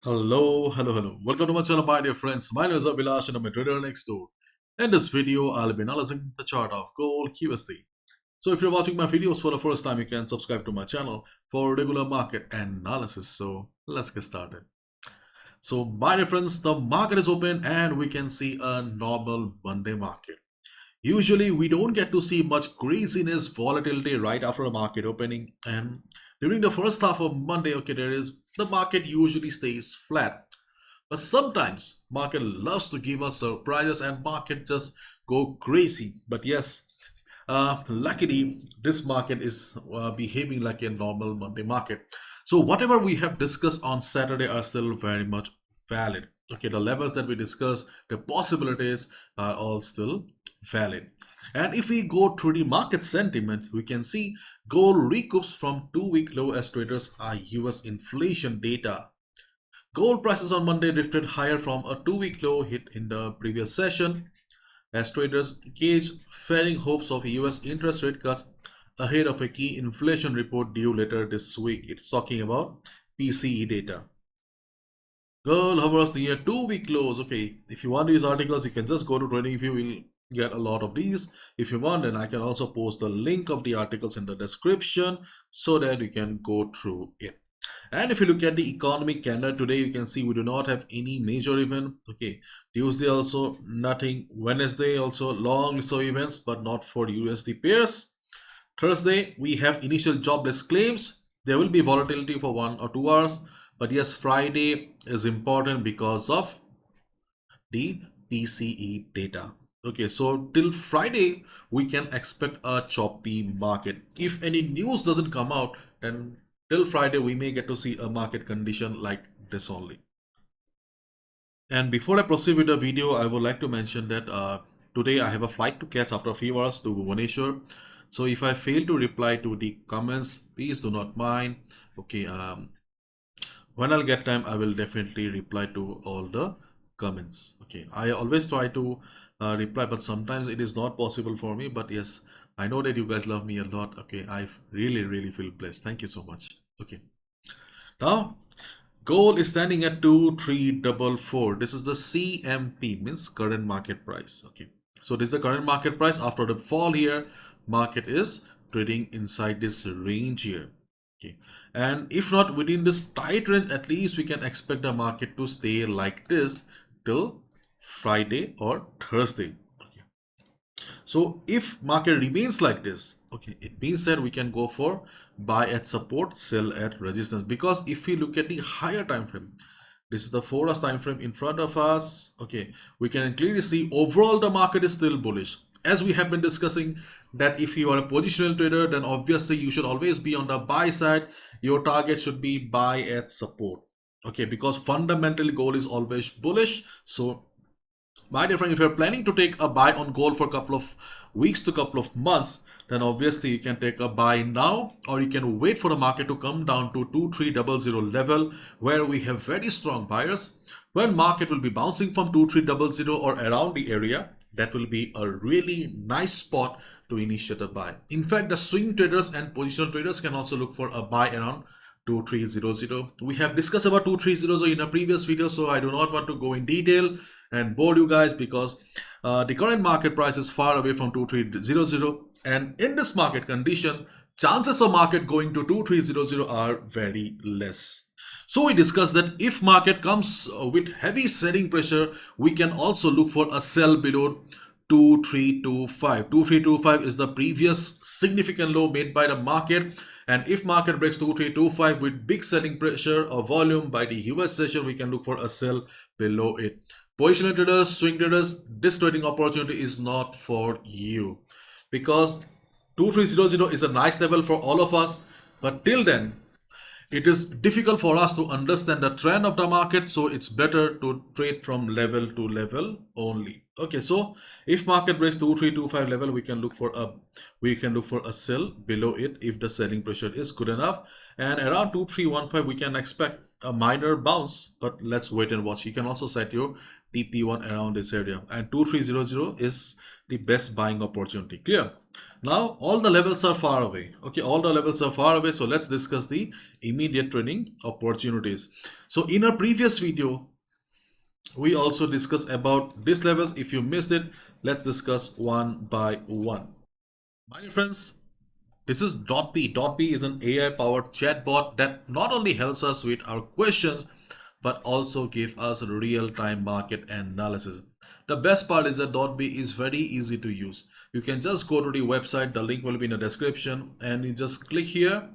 Hello. Welcome to my channel, my dear friends. My name is Abhilash and I'm a trader next door. In this video, I'll be analyzing the chart of gold USD. So if you're watching my videos for the first time, you can subscribe to my channel for regular market analysis. So let's get started. So my dear friends, the market is open and we can see a normal Monday market. Usually we don't get to see much craziness, volatility right after a market opening, and during the first half of Monday, the market usually stays flat. But sometimes market loves to give us surprises and market just go crazy. But yes, luckily this market is behaving like a normal Monday market. So whatever we have discussed on Saturday are still very much valid. Okay, the levels that we discussed, the possibilities are all still valid. And if we go through the market sentiment, we can see gold recoups from 2-week low as traders are US inflation data. Gold prices on Monday drifted higher from a 2-week low hit in the previous session as traders gauge failing hopes of US interest rate cuts ahead of a key inflation report due later this week. It's talking about PCE data. Gold hovers near 2-week lows. Okay, if you want these articles, you can just go to TradingView. You'll get a lot of these. If you want, then I can also post the link of the articles in the description so that you can go through it. And if you look at the economic calendar today, you can see we do not have any major event. Okay, Tuesday also nothing. Wednesday also long so events, but not for USD pairs. Thursday we have initial jobless claims. There will be volatility for 1 or 2 hours, but yes, Friday is important because of the PCE data. Okay, so till Friday we can expect a choppy market. If any news doesn't come out, then till Friday we may get to see a market condition like this only. And before I proceed with the video, I would like to mention that today I have a flight to catch after a few hours to Bhubaneswar. So if I fail to reply to the comments, please do not mind. Okay, when I'll get time, I will definitely reply to all the comments. Okay, I always try to reply, but sometimes it is not possible for me. But yes, I know that you guys love me a lot. Okay, I really feel blessed. Thank you so much. Okay, now gold is standing at 2344. This is the CMP, means current market price. Okay, so this is the current market price. After the fall here, market is trading inside this range here. Okay, and if not within this tight range, at least we can expect the market to stay like this till Friday or Thursday. Okay, so if market remains like this, okay, it means that we can go for buy at support, sell at resistance. Because if we look at the higher time frame, this is the 4 hours time frame in front of us. Okay, we can clearly see overall the market is still bullish. As we have been discussing, that if you are a positional trader, then obviously you should always be on the buy side. Your target should be buy at support. Okay, because fundamentally gold is always bullish. So my dear friend, if you're planning to take a buy on gold for a couple of weeks to a couple of months, then obviously you can take a buy now, or you can wait for the market to come down to 2300 level where we have very strong buyers. When market will be bouncing from 2300 or around the area, that will be a really nice spot to initiate a buy. In fact, the swing traders and positional traders can also look for a buy around 2300. We have discussed about 2300 in a previous video, so I do not want to go in detail and bore you guys, because the current market price is far away from 2300, and in this market condition, chances of market going to 2300 are very less. So we discussed that if market comes with heavy selling pressure, we can also look for a sell below 2325. 2325 is the previous significant low made by the market, and if market breaks 2325 with big selling pressure or volume by the US session, we can look for a sell below it. Positional traders, swing traders, this trading opportunity is not for you, because 2300 is a nice level for all of us, but till then it is difficult for us to understand the trend of the market, so it's better to trade from level to level only. Okay, so if market breaks 2325 level, we can look for a sell below it if the selling pressure is good enough, and around 2315 we can expect a minor bounce, but let's wait and watch. You can also set your TP1 around this area, and 2300 is the best buying opportunity. Clear? Now all the levels are far away. Okay, all the levels are far away. So let's discuss the immediate trading opportunities. So in our previous video, we also discussed about these levels. If you missed it, let's discuss one by one. My dear friends, this is Dotbee. Dotbee is an AI-powered chatbot that not only helps us with our questions, but also give us real-time market analysis. The best part is that Dotbee is very easy to use. You can just go to the website, the link will be in the description, and you just click here,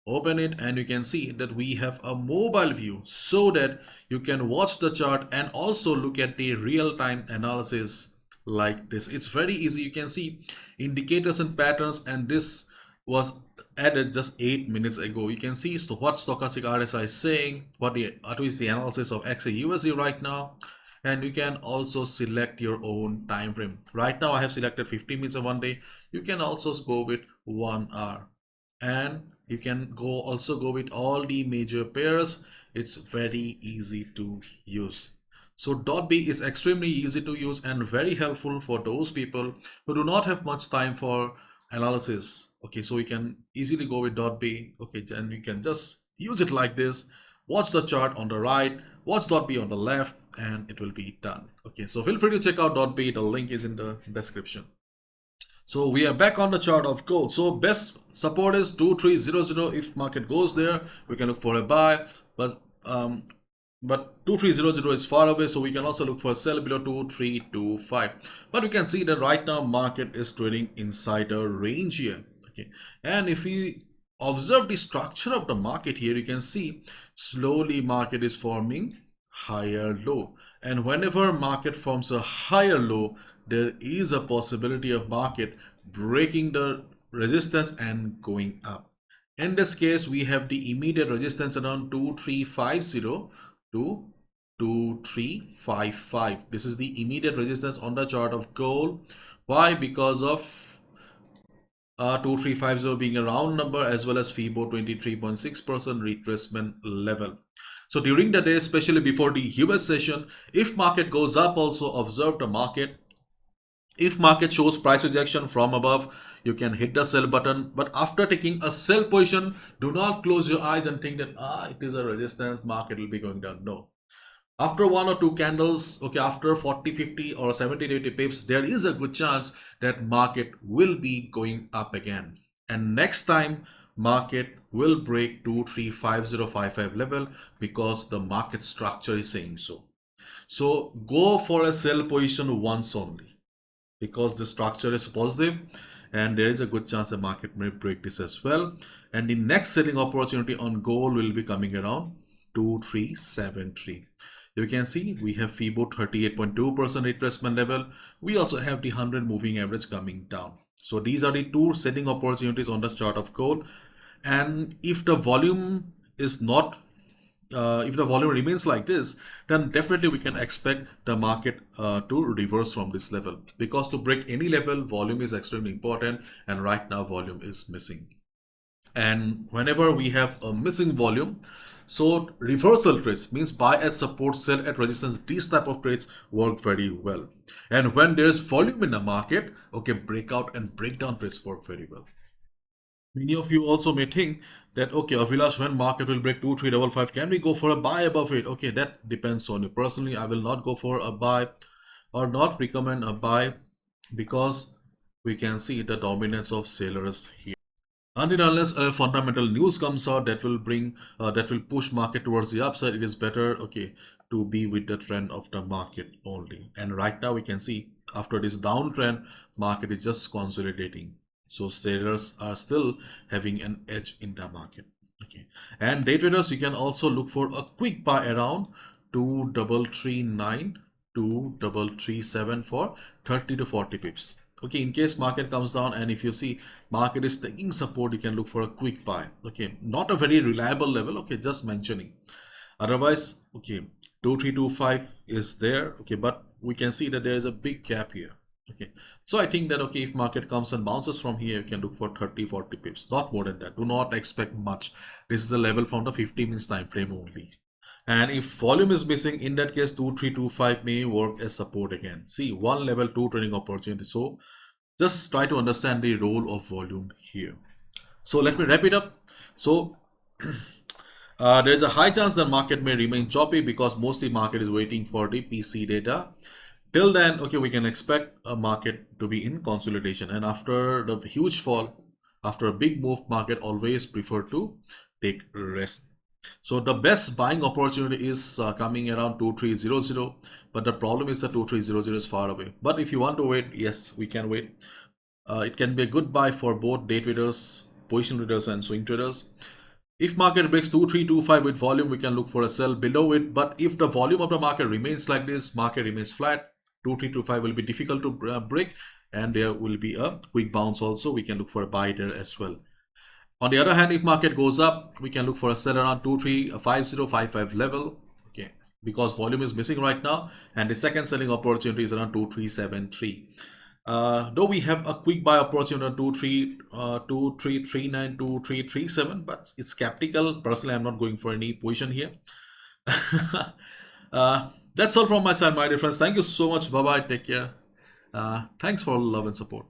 open it, and you can see that we have a mobile view so that you can watch the chart and also look at the real-time analysis like this. It's very easy. You can see indicators and patterns, and this was added just 8 minutes ago. You can see what stochastic RSI is saying, what is the analysis of XAUSD right now, and you can also select your own time frame. Right now I have selected 15 minutes of one day. You can also go with 1 hour, and you can also go with all the major pairs. It's very easy to use. So Dotbee is extremely easy to use and very helpful for those people who do not have much time for analysis. Okay, so you can easily go with Dotbee. Okay, and you can just use it like this. Watch the chart on the right, watch Dotbee on the left, and it will be done. Okay, so feel free to check out Dotbee. The link is in the description. So we are back on the chart of gold. So best support is 2300. If market goes there, we can look for a buy, but 2300 is far away, so we can also look for a sell below 2325. But we can see that right now market is trading inside a range here. Okay, and if we observe the structure of the market here, you can see slowly market is forming higher low, and whenever market forms a higher low, there is a possibility of market breaking the resistance and going up. In this case, we have the immediate resistance around 2350 to 2355. This is the immediate resistance on the chart of gold. Why? Because of 2350 being a round number, as well as FIBO 23.6% retracement level. So during the day, especially before the US session, if market goes up, also observe the market. If market shows price rejection from above, you can hit the sell button. But after taking a sell position, do not close your eyes and think that it is a resistance, market will be going down. No. After one or two candles, okay, after 40, 50 or 70 to 80 pips, there is a good chance that market will be going up again. And next time, market will break 235055 level because the market structure is saying so. So go for a sell position once only, because the structure is positive and there is a good chance the market may break this as well. And the next selling opportunity on gold will be coming around 2373. You can see we have FIBO 38.2% retracement level. We also have the 100 moving average coming down. So these are the two selling opportunities on the chart of gold. And if the volume is not if the volume remains like this, then definitely we can expect the market to reverse from this level, because to break any level, volume is extremely important, and right now volume is missing. And whenever we have a missing volume, so reversal trades means buy at support, sell at resistance. These type of trades work very well. And when there's volume in the market, okay, breakout and breakdown trades work very well. Many of you also may think that, okay, Avilash, when market will break 2355, can we go for a buy above it? Okay, that depends on you. Personally, I will not go for a buy or not recommend a buy, because we can see the dominance of sellers here. Until unless a fundamental news comes out that will bring that will push market towards the upside, it is better, okay, to be with the trend of the market only. And right now we can see after this downtrend, market is just consolidating. So sellers are still having an edge in the market. Okay, and day traders, you can also look for a quick buy around 2339 to 2337 for 30 to 40 pips. Okay, in case market comes down and if you see market is taking support, you can look for a quick buy. Okay, not a very reliable level, okay, just mentioning. Otherwise, okay, 2325 is there, okay, but we can see that there is a big gap here. Okay, so I think that, okay, if market comes and bounces from here, you can look for 30-40 pips, not more than that. Do not expect much. This is a level from the 50 minutes time frame only. And if volume is missing, in that case 2325 may work as support again. See, one level 2 trading opportunity. So just try to understand the role of volume here. So let me wrap it up. So there is a high chance that market may remain choppy because mostly market is waiting for the PC data. Till then, okay, we can expect a market to be in consolidation. And after the huge fall, after a big move, market always prefer to take rest. So the best buying opportunity is coming around 2300, but the problem is that 2300 is far away. But if you want to wait, yes, we can wait. It can be a good buy for both day traders, position traders, and swing traders. If market breaks 2325 with volume, we can look for a sell below it. But if the volume of the market remains like this, market remains flat, 2325 will be difficult to break, and there will be a quick bounce also. We can look for a buy there as well. On the other hand, if market goes up, we can look for a sell around 235055 level. Okay, because volume is missing right now, and the second selling opportunity is around 2373. Though we have a quick buy opportunity on 2339, 2337, but it's skeptical. Personally, I'm not going for any position here. That's all from my side, my dear friends. Thank you so much. Bye bye. Take care. Thanks for love and support.